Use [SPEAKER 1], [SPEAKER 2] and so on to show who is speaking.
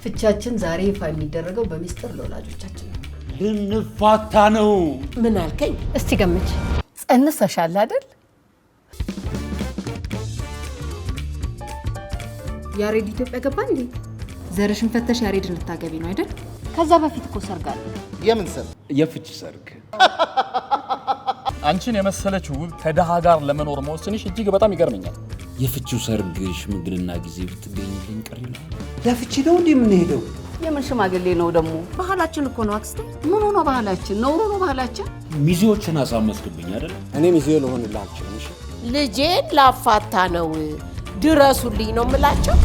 [SPEAKER 1] ፍቻችን ዛሬ ይፋ የሚደረገው በሚስጥር ለወላጆቻችን ነው።
[SPEAKER 2] ልንፋታ ነው።
[SPEAKER 3] ምን አልከኝ?
[SPEAKER 1] እስቲ ገምች። ጸንሰሻል አይደል?
[SPEAKER 4] ያሬድ ኢትዮጵያ ገባ እንዴ? ዘርሽን ፈተሽ ያሬድ ልታገቢ ነው አይደል?
[SPEAKER 1] ከዛ በፊት እኮ ሰርግ አለ።
[SPEAKER 2] የምን ሰርግ? የፍች ሰርግ።
[SPEAKER 5] አንቺን የመሰለች ውብ ከደሃ ጋር ለመኖር መወሰንሽ እጅግ በጣም ይገርመኛል።
[SPEAKER 2] የፍቺው ሰርግ ሽምግልና ጊዜ ብትገኝልኝ ቀር ይላል። ለፍቺ ነው እንዴ የምንሄደው?
[SPEAKER 1] የምን ሽማግሌ ነው ደግሞ? ባህላችን እኮ ነው አክስቴ። ምን ሆኖ ባህላችን? ነውሩ ነው ባህላችን።
[SPEAKER 2] ሚዜዎችን አሳመስክብኝ አይደል?
[SPEAKER 6] እኔ ሚዜ ልሆንልህ አልችልም። እሺ
[SPEAKER 3] ልጄን ላፋታ ነው ድረሱልኝ ነው የምላቸው።